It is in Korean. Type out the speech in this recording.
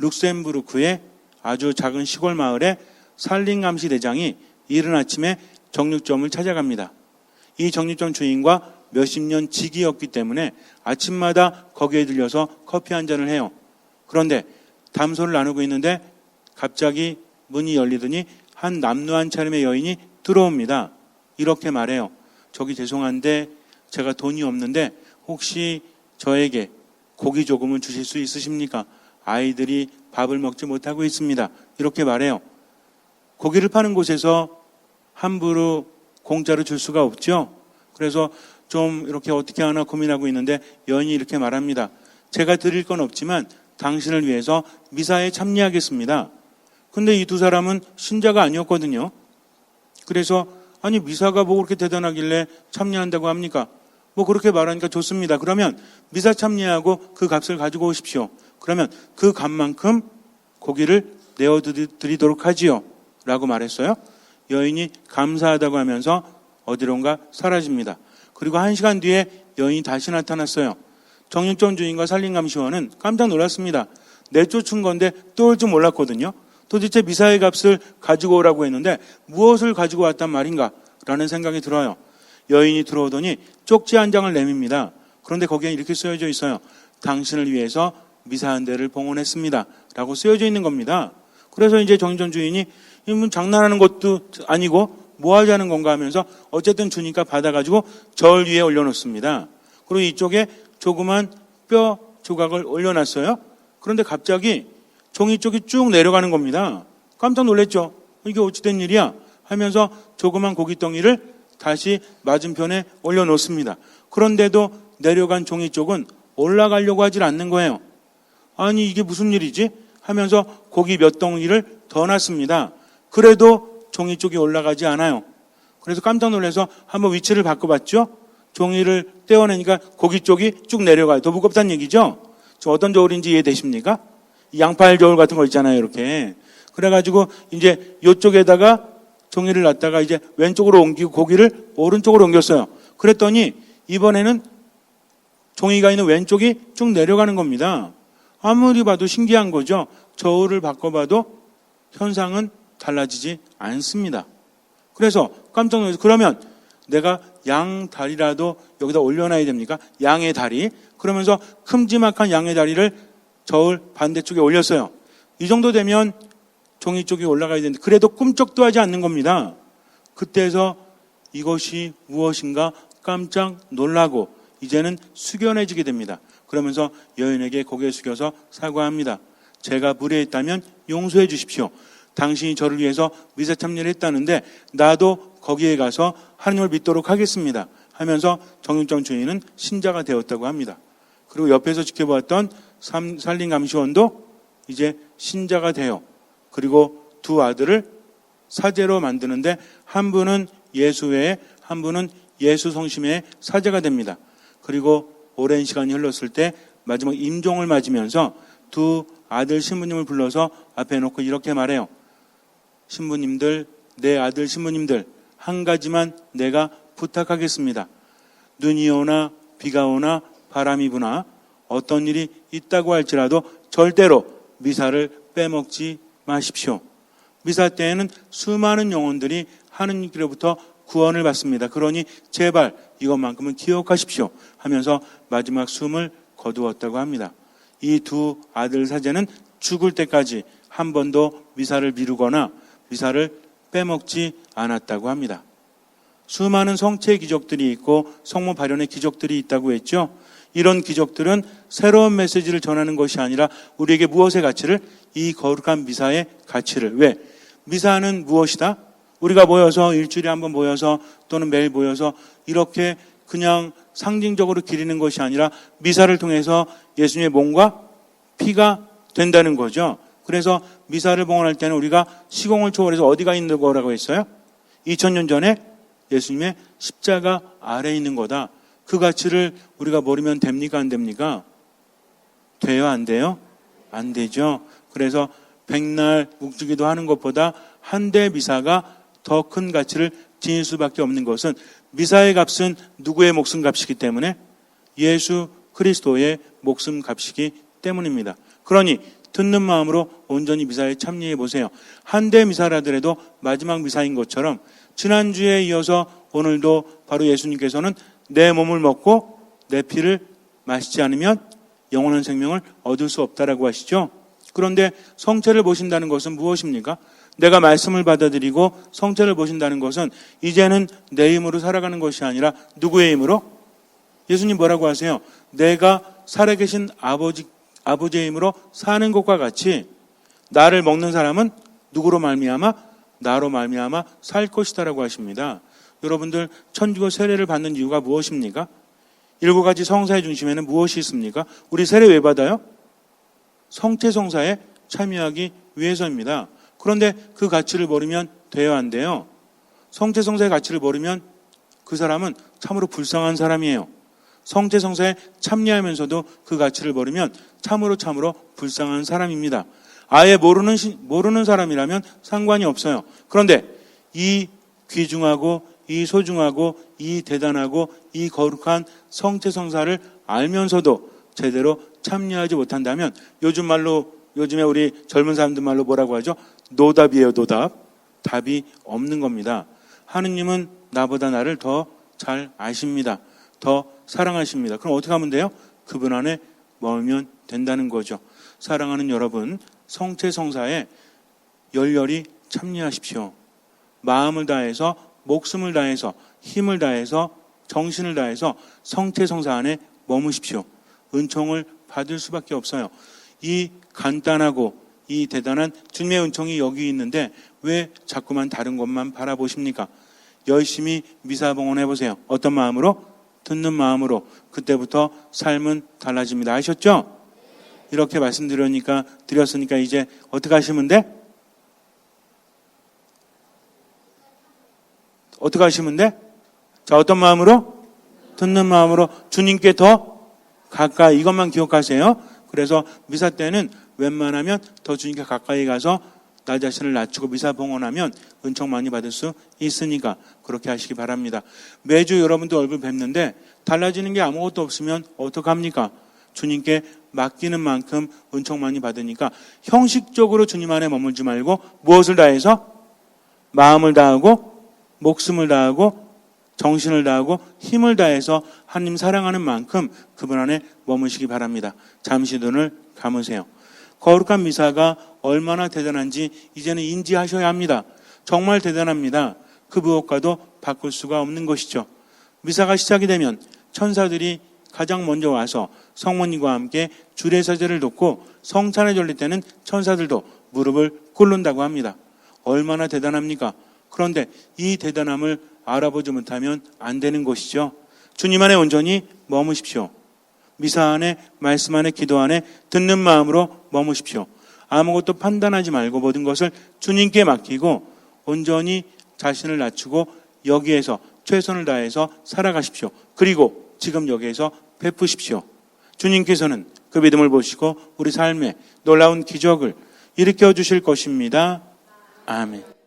룩셈부르크의 아주 작은 시골 마을에 살림감시 대장이 이른 아침에 정육점을 찾아갑니다. 이 정육점 주인과 몇십 년 지기였기 때문에 아침마다 거기에 들려서 커피 한 잔을 해요. 그런데 담소를 나누고 있는데 갑자기 문이 열리더니 한 남루한 차림의 여인이 들어옵니다. 이렇게 말해요. 저기 죄송한데 제가 돈이 없는데 혹시 저에게 고기 조금은 주실 수 있으십니까? 아이들이 밥을 먹지 못하고 있습니다. 이렇게 말해요. 고기를 파는 곳에서 함부로 공짜로 줄 수가 없죠. 그래서 좀 이렇게 어떻게 하나 고민하고 있는데 여인이 이렇게 말합니다. 제가 드릴 건 없지만 당신을 위해서 미사에 참여하겠습니다. 근데 이 두 사람은 신자가 아니었거든요. 그래서 아니 미사가 뭐 그렇게 대단하길래 참여한다고 합니까? 뭐 그렇게 말하니까 좋습니다. 그러면 미사 참여하고 그 값을 가지고 오십시오. 그러면 그 값만큼 고기를 내어드리도록 하지요. 라고 말했어요. 여인이 감사하다고 하면서 어디론가 사라집니다. 그리고 1시간 뒤에 여인이 다시 나타났어요. 정육점 주인과 살림감시원은 깜짝 놀랐습니다. 내쫓은 건데 또 올 줄 몰랐거든요. 도대체 미사의 값을 가지고 오라고 했는데 무엇을 가지고 왔단 말인가? 라는 생각이 들어요. 여인이 들어오더니 쪽지 한 장을 내밉니다. 그런데 거기에 이렇게 쓰여져 있어요. 당신을 위해서 미사 한 대를 봉헌했습니다. 라고 쓰여져 있는 겁니다. 그래서 이제 정육점 주인이 장난하는 것도 아니고 뭐 하자는 건가 하면서 어쨌든 주니까 받아가지고 절 위에 올려놓습니다. 그리고 이쪽에 조그만 뼈 조각을 올려놨어요. 그런데 갑자기 종이 쪽이 쭉 내려가는 겁니다. 깜짝 놀랐죠. 이게 어찌된 일이야? 하면서 조그만 고깃덩이를 다시 맞은편에 올려놓습니다. 그런데도 내려간 종이 쪽은 올라가려고 하질 않는 거예요. 아니 이게 무슨 일이지? 하면서 고기 몇 덩이를 더 놨습니다. 그래도 종이 쪽이 올라가지 않아요. 그래서 깜짝 놀라서 한번 위치를 바꿔봤죠. 종이를 떼어내니까 고기 쪽이 쭉 내려가요. 더 무겁다는 얘기죠. 저 어떤 저울인지 이해되십니까? 양팔 저울 같은 거 있잖아요. 이렇게. 그래가지고 이제 이쪽에다가 종이를 놨다가 이제 왼쪽으로 옮기고 고기를 오른쪽으로 옮겼어요. 그랬더니 이번에는 종이가 있는 왼쪽이 쭉 내려가는 겁니다. 아무리 봐도 신기한 거죠. 저울을 바꿔봐도 현상은 달라지지 않습니다. 그래서 깜짝 놀라서 그러면 내가 양 다리라도 여기다 올려놔야 됩니까? 양의 다리. 그러면서 큼지막한 양의 다리를 저울 반대쪽에 올렸어요. 이 정도 되면 종이 쪽이 올라가야 되는데 그래도 꿈쩍도 하지 않는 겁니다. 그때서 이것이 무엇인가 깜짝 놀라고 이제는 숙연해지게 됩니다. 그러면서 여인에게 고개 숙여서 사과합니다. 제가 불의했다면 용서해 주십시오. 당신이 저를 위해서 미사 참여를 했다는데 나도 거기에 가서 하나님을 믿도록 하겠습니다. 하면서 정육점 주인은 신자가 되었다고 합니다. 그리고 옆에서 지켜보았던 살림감시원도 이제 신자가 돼요. 그리고 두 아들을 사제로 만드는데 한 분은 예수 외에 한 분은 예수 성심의 사제가 됩니다. 그리고 오랜 시간이 흘렀을 때 마지막 임종을 맞으면서 두 아들 신부님을 불러서 앞에 놓고 이렇게 말해요. 신부님들, 내 아들 신부님들, 한 가지만 내가 부탁하겠습니다. 눈이 오나 비가 오나 바람이 부나 어떤 일이 있다고 할지라도 절대로 미사를 빼먹지 마십시오. 미사 때에는 수많은 영혼들이 하느님께로부터 구원을 받습니다. 그러니 제발 이것만큼은 기억하십시오 하면서 마지막 숨을 거두었다고 합니다. 이 두 아들 사제는 죽을 때까지 한 번도 미사를 미루거나 미사를 빼먹지 않았다고 합니다. 수많은 성체 기적들이 있고 성모 발현의 기적들이 있다고 했죠. 이런 기적들은 새로운 메시지를 전하는 것이 아니라 우리에게 무엇의 가치를? 이 거룩한 미사의 가치를. 왜? 미사는 무엇이다? 우리가 모여서 일주일에 한 번 모여서 또는 매일 모여서 이렇게 그냥 상징적으로 기리는 것이 아니라 미사를 통해서 예수님의 몸과 피가 된다는 거죠. 그래서 미사를 봉헌할 때는 우리가 시공을 초월해서 어디가 있는 거라고 했어요? 2000년 전에 예수님의 십자가 아래에 있는 거다. 그 가치를 우리가 모르면 됩니까? 안 됩니까? 돼요? 안 돼요? 안 되죠. 그래서 백날 묵주기도 하는 것보다 한 대 미사가 더 큰 가치를 지닐 수밖에 없는 것은 미사의 값은 누구의 목숨 값이기 때문에 예수 그리스도의 목숨 값이기 때문입니다. 그러니 듣는 마음으로 온전히 미사에 참여해 보세요. 한대 미사를 하더라도 마지막 미사인 것처럼 지난주에 이어서 오늘도 바로 예수님께서는 내 몸을 먹고 내 피를 마시지 않으면 영원한 생명을 얻을 수 없다라고 하시죠. 그런데 성체를 보신다는 것은 무엇입니까? 내가 말씀을 받아들이고 성체를 보신다는 것은 이제는 내 힘으로 살아가는 것이 아니라 누구의 힘으로? 예수님 뭐라고 하세요? 내가 살아계신 아버지의 힘으로 사는 것과 같이 나를 먹는 사람은 누구로 말미암아? 나로 말미암아 살 것이다라고 하십니다. 여러분들 천주교 세례를 받는 이유가 무엇입니까? 7가지 성사의 중심에는 무엇이 있습니까? 우리 세례 왜 받아요? 성체 성사에 참여하기 위해서입니다. 그런데 그 가치를 모르면 돼요, 안 돼요? 성체 성사의 가치를 모르면 그 사람은 참으로 불쌍한 사람이에요. 성체 성사에 참여하면서도 그 가치를 모르면 참으로 불쌍한 사람입니다. 아예 모르는 사람이라면 상관이 없어요. 그런데 이 귀중하고 이 소중하고 이 대단하고 이 거룩한 성체 성사를 알면서도 제대로 참여하지 못한다면 요즘에 우리 젊은 사람들 말로 뭐라고 하죠? 노답이에요, 노답. 답이 없는 겁니다. 하느님은 나보다 나를 더 잘 아십니다. 더 사랑하십니다. 그럼 어떻게 하면 돼요? 그분 안에 머물면 된다는 거죠. 사랑하는 여러분, 성체 성사에 열렬히 참여하십시오. 마음을 다해서, 목숨을 다해서, 힘을 다해서, 정신을 다해서 성체 성사 안에 머무십시오. 은총을 받을 수밖에 없어요. 이 간단하고 이 대단한 주님의 은총이 여기 있는데 왜 자꾸만 다른 것만 바라보십니까? 열심히 미사봉헌 해보세요. 어떤 마음으로? 듣는 마음으로. 그때부터 삶은 달라집니다. 아셨죠? 이렇게 드렸으니까 이제 어떻게 하시면 돼? 어떻게 하시면 돼? 자, 어떤 마음으로? 듣는 마음으로 주님께 더 가까이. 이것만 기억하세요. 그래서 미사 때는 웬만하면 더 주님께 가까이 가서 나 자신을 낮추고 미사 봉헌하면 은총 많이 받을 수 있으니까 그렇게 하시기 바랍니다. 매주 여러분들 얼굴 뵙는데 달라지는 게 아무것도 없으면 어떡합니까? 주님께 맡기는 만큼 은총 많이 받으니까 형식적으로 주님 안에 머물지 말고 무엇을 다해서? 마음을 다하고 목숨을 다하고 정신을 다하고 힘을 다해서 하나님 사랑하는 만큼 그분 안에 머무시기 바랍니다. 잠시 눈을 감으세요. 거룩한 미사가 얼마나 대단한지 이제는 인지하셔야 합니다. 정말 대단합니다. 그 무엇과도 바꿀 수가 없는 것이죠. 미사가 시작이 되면 천사들이 가장 먼저 와서 성모님과 함께 주례사제를 돕고 성찬에 졸릴 때는 천사들도 무릎을 꿇는다고 합니다. 얼마나 대단합니까? 그런데 이 대단함을 알아보지 못하면 안 되는 것이죠. 주님 안에 온전히 머무십시오. 미사 안에, 말씀 안에, 기도 안에 듣는 마음으로 머무십시오. 아무것도 판단하지 말고 모든 것을 주님께 맡기고 온전히 자신을 낮추고 여기에서 최선을 다해서 살아가십시오. 그리고 지금 여기에서 베푸십시오. 주님께서는 그 믿음을 보시고 우리 삶에 놀라운 기적을 일으켜 주실 것입니다. 아멘.